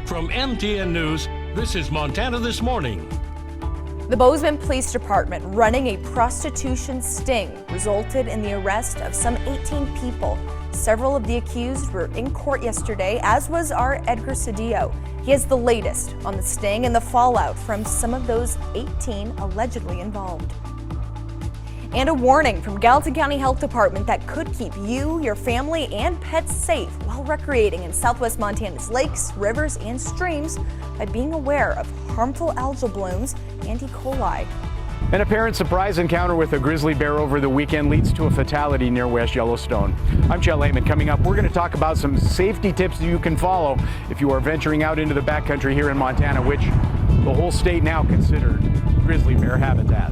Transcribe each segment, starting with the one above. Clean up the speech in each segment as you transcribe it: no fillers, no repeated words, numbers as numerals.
From MTN News, this is Montana This Morning. The Bozeman Police Department running a prostitution sting resulted in the arrest of some 18 people. Several of the accused were in court yesterday, as was our Edgar Cedillo. He has the latest on the sting and the fallout from some of those 18 allegedly involved. And a warning from Gallatin County Health Department that could keep you, your family, and pets safe while recreating in southwest Montana's lakes, rivers, and streams by being aware of harmful algal blooms and E. coli. An apparent surprise encounter with a grizzly bear over the weekend leads to a fatality near West Yellowstone. I'm Chet Lehman. Coming up, we're going to talk about some safety tips you can follow if you are venturing out into the backcountry here in Montana, which the whole state now considers grizzly bear habitat.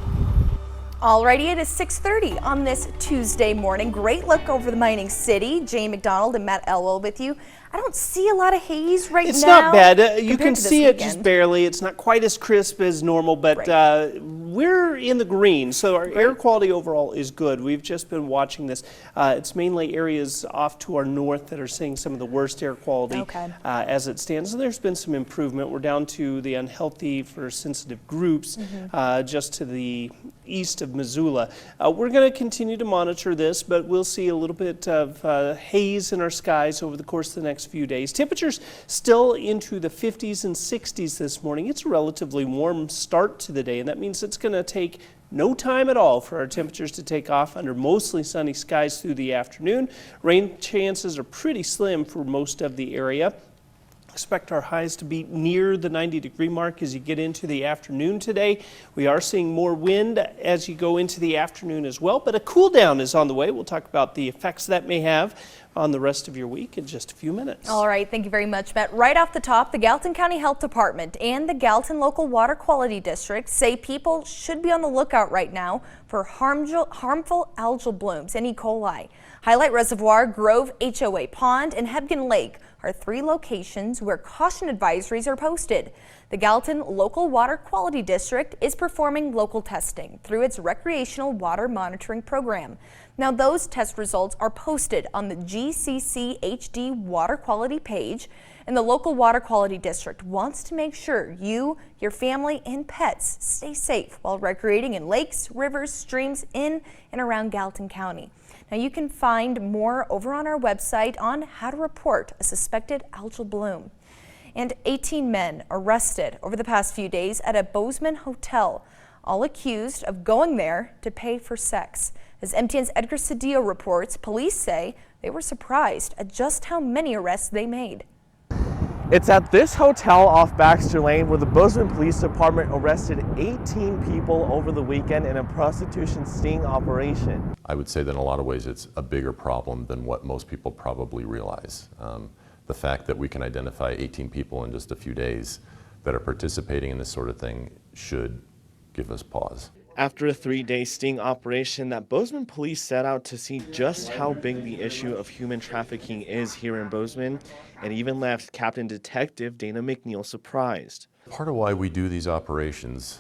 Alrighty, it is 6:30 on this Tuesday morning. Great look over the mining city. Jane McDonald and Matt Elwell with you. I don't see a lot of haze right now. It's not bad. You can see it just barely. It's not quite as crisp as normal, but we're in the green, so our air quality overall is good. We've just been watching this. It's mainly areas off to our north that are seeing some of the worst air quality as it stands. And there's been some improvement. We're down to the unhealthy for sensitive groups just to the east of Missoula. We're going to continue to monitor this, but we'll see a little bit of haze in our skies over the course of the next few days. Temperatures still into the 50s and 60s this morning. It's a relatively warm start to the day, and that means it's going to take no time at all for our temperatures to take off under mostly sunny skies through the afternoon. Rain chances are pretty slim for most of the area. Expect our highs to be near the 90-degree mark as you get into the afternoon today. We are seeing more wind as you go into the afternoon as well, but a cool down is on the way. We'll talk about the effects that may have on the rest of your week in just a few minutes. All right, thank you very much, Matt. Right off the top, the Gallatin County Health Department and the Gallatin Local Water Quality District say people should be on the lookout right now for harmful algal blooms and E. coli. Highlight Reservoir, Grove HOA Pond, and Hebgen Lake are three locations where caution advisories are posted. The Gallatin Local Water Quality District is performing local testing through its recreational water monitoring program. Now, those test results are posted on the GCC HD Water Quality page, and the Local Water Quality District wants to make sure you, your family, and pets stay safe while recreating in lakes, rivers, streams in and around Gallatin County. Now, you can find more over on our website on how to report a suspected algal bloom. And 18 men arrested over the past few days at a Bozeman hotel, all accused of going there to pay for sex. As MTN's Edgar Cedillo reports, police say they were surprised at just how many arrests they made. It's at this hotel off Baxter Lane where the Bozeman Police Department arrested 18 people over the weekend in a prostitution sting operation. I would say that in a lot of ways it's a bigger problem than what most people probably realize. The fact that we can identify 18 people in just a few days that are participating in this sort of thing should give us pause. After a 3-day sting operation that Bozeman police set out to see just how big the issue of human trafficking is here in Bozeman, and even left Captain Detective Dana McNeil surprised. Part of why we do these operations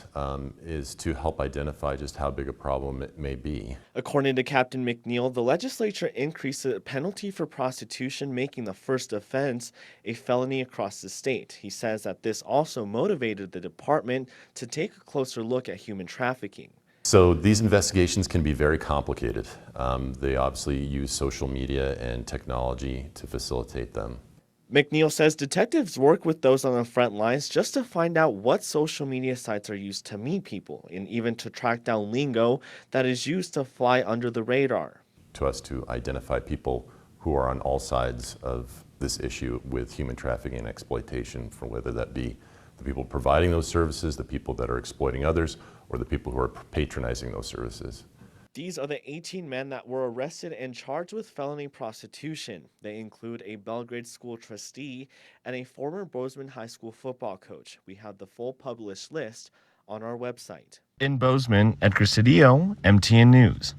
is to help identify just how big a problem it may be. According to Captain McNeil, the legislature increased the penalty for prostitution, making the first offense a felony across the state. He says that this also motivated the department to take a closer look at human trafficking. So these investigations can be very complicated. They obviously use social media and technology to facilitate them. McNeil says detectives work with those on the front lines just to find out what social media sites are used to meet people and even to track down lingo that is used to fly under the radar. To us to identify people who are on all sides of this issue with human trafficking and exploitation, for whether that be the people providing those services, the people that are exploiting others, or the people who are patronizing those services. These are the 18 men that were arrested and charged with felony prostitution. They include a Belgrade school trustee and a former Bozeman High School football coach. We have the full published list on our website. In Bozeman, Edgar Cedillo, MTN News.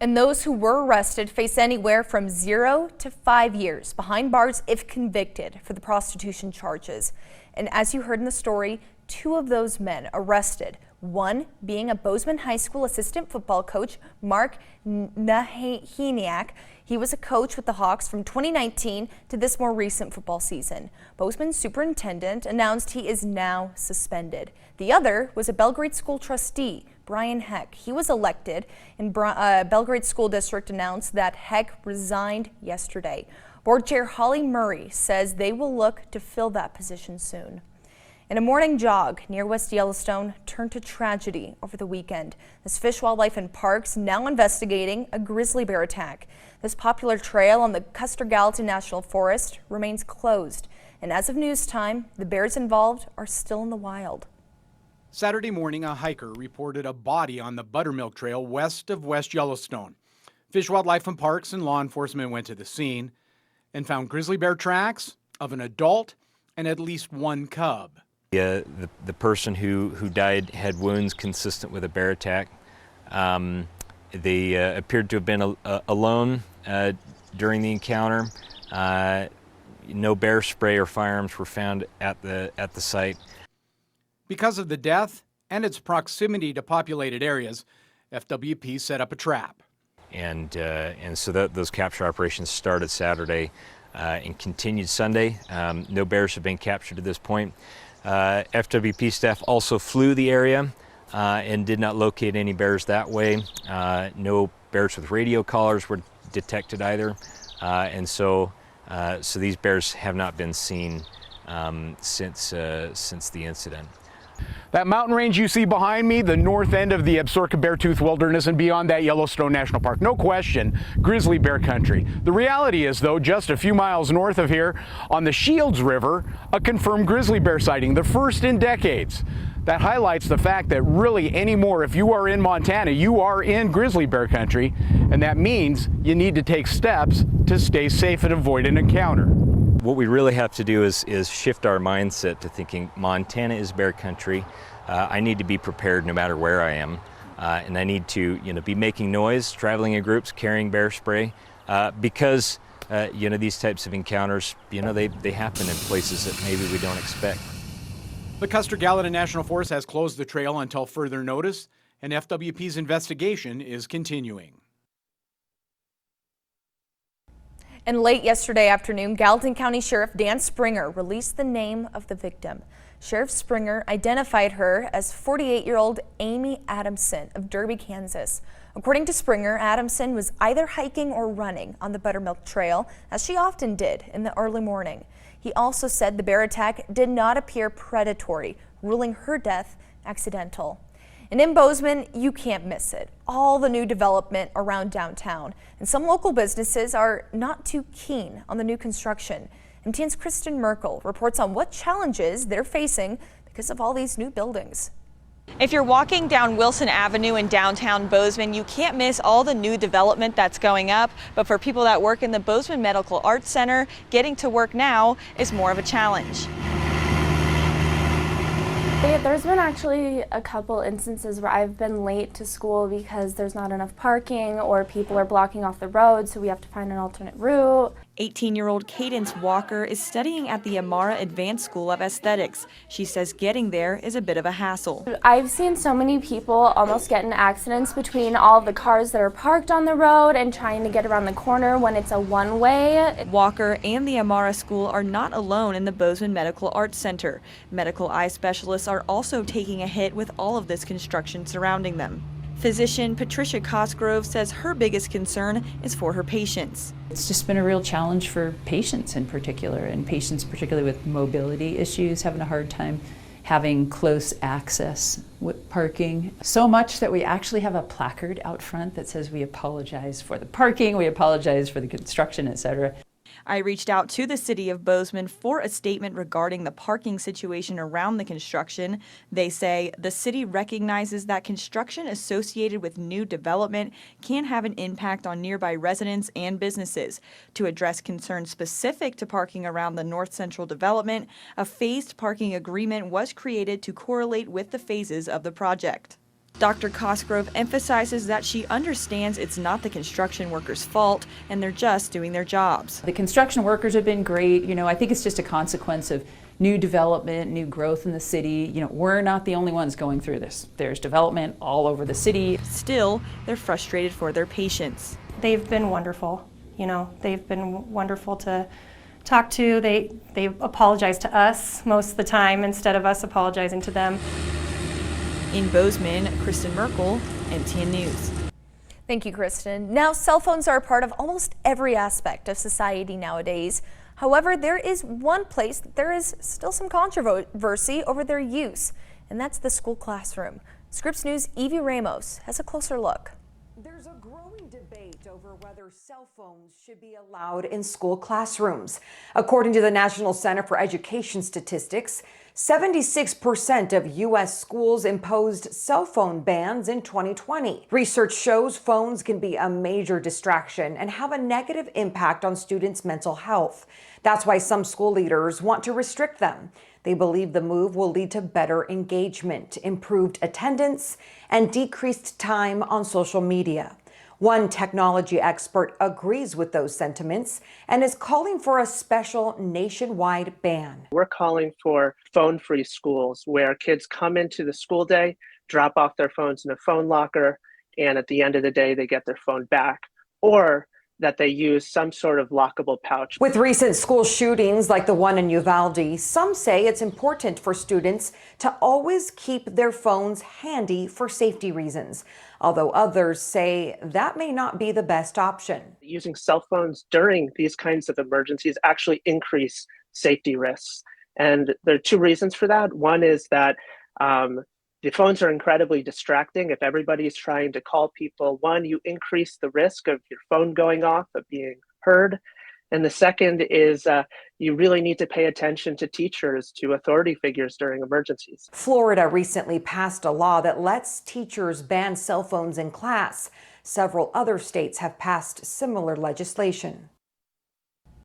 And those who were arrested face anywhere from 0 to 5 years behind bars if convicted for the prostitution charges. And as you heard in the story, 2 of those men arrested, one being a Bozeman High School assistant football coach, Mark Nahiniak. He was a coach with the Hawks from 2019 to this more recent football season. Bozeman's superintendent announced he is now suspended. The other was a Belgrade school trustee, Brian Heck. He was elected, and Belgrade School District announced that Heck resigned yesterday. Board Chair Holly Murray says they will look to fill that position soon. And a morning jog near West Yellowstone turned to tragedy over the weekend. As Fish, Wildlife and Parks now investigating a grizzly bear attack. This popular trail on the Custer-Gallatin National Forest remains closed. And as of news time, the bears involved are still in the wild. Saturday morning, a hiker reported a body on the Buttermilk Trail west of West Yellowstone. Fish, Wildlife and Parks and law enforcement went to the scene and found grizzly bear tracks of an adult and at least one cub. The person who died had wounds consistent with a bear attack. They appeared to have been alone during the encounter. No bear spray or firearms were found at the site. Because of the death and its proximity to populated areas, FWP set up a trap. And so those capture operations started Saturday and continued Sunday. No bears have been captured at this point. FWP staff also flew the area and did not locate any bears that way. No bears with radio collars were detected either. And so these bears have not been seen since the incident. That mountain range you see behind me, the north end of the Absaroka Beartooth Wilderness, and beyond that, Yellowstone National Park. No question, grizzly bear country. The reality is, though, just a few miles north of here, on the Shields River, a confirmed grizzly bear sighting, the first in decades. That highlights the fact that really anymore, if you are in Montana, you are in grizzly bear country, and that means you need to take steps to stay safe and avoid an encounter. What we really have to do is shift our mindset to thinking Montana is bear country. I need to be prepared no matter where I am, and I need to be making noise, traveling in groups, carrying bear spray, because these types of encounters they happen in places that maybe we don't expect. The Custer-Gallatin National Forest has closed the trail until further notice, and FWP's investigation is continuing. And late yesterday afternoon, Gallatin County Sheriff Dan Springer released the name of the victim. Sheriff Springer identified her as 48-year-old Amy Adamson of Derby, Kansas. According to Springer, Adamson was either hiking or running on the Buttermilk Trail, as she often did in the early morning. He also said the bear attack did not appear predatory, ruling her death accidental. And in Bozeman, you can't miss it. All the new development around downtown. And some local businesses are not too keen on the new construction. MTN's Kristen Merkel reports on what challenges they're facing because of all these new buildings. If you're walking down Wilson Avenue in downtown Bozeman, you can't miss all the new development that's going up. But for people that work in the Bozeman Medical Arts Center, getting to work now is more of a challenge. There's been actually a couple instances where I've been late to school because there's not enough parking or people are blocking off the road, so we have to find an alternate route. 18-year-old Cadence Walker is studying at the Amara Advanced School of Aesthetics. She says getting there is a bit of a hassle. I've seen so many people almost get in accidents between all the cars that are parked on the road and trying to get around the corner when it's a one-way. Walker and the Amara School are not alone in the Bozeman Medical Arts Center. Medical eye specialists are also taking a hit with all of this construction surrounding them. Physician Patricia Cosgrove says her biggest concern is for her patients. It's just been a real challenge for patients in particular, and patients particularly with mobility issues having a hard time having close access with parking. So much that we actually have a placard out front that says we apologize for the parking, we apologize for the construction, etc. I reached out to the city of Bozeman for a statement regarding the parking situation around the construction. They say the city recognizes that construction associated with new development can have an impact on nearby residents and businesses. To address concerns specific to parking around the North Central development, a phased parking agreement was created to correlate with the phases of the project. Dr. Cosgrove emphasizes that she understands it's not the construction workers' fault and they're just doing their jobs. The construction workers have been great. I think it's just a consequence of new development, new growth in the city. We're not the only ones going through this. There's development all over the city. Still, they're frustrated for their patients. They've been wonderful. They've been wonderful to talk to. They apologize to us most of the time instead of us apologizing to them. In Bozeman, Kristen Merkel, NTN News. Thank you, Kristen. Now, cell phones are a part of almost every aspect of society nowadays. However, there is one place that there is still some controversy over their use, and that's the school classroom. Scripps News' Evie Ramos has a closer look. There's a growing debate over whether cell phones should be allowed in school classrooms. According to the National Center for Education Statistics, 76% of U.S. schools imposed cell phone bans in 2020. Research shows phones can be a major distraction and have a negative impact on students' mental health. That's why some school leaders want to restrict them. They believe the move will lead to better engagement, improved attendance, and decreased time on social media. One technology expert agrees with those sentiments and is calling for a special nationwide ban. We're calling for phone-free schools where kids come into the school day, drop off their phones in a phone locker, and at the end of the day, they get their phone back, or that they use some sort of lockable pouch. With recent school shootings like the one in Uvalde, some say it's important for students to always keep their phones handy for safety reasons, although others say that may not be the best option. Using cell phones during these kinds of emergencies actually increase safety risks. And there are two reasons for that. One is that the phones are incredibly distracting. If everybody's trying to call people, one, you increase the risk of your phone going off, of being heard. And the second is you really need to pay attention to teachers, to authority figures during emergencies. Florida recently passed a law that lets teachers ban cell phones in class. Several other states have passed similar legislation.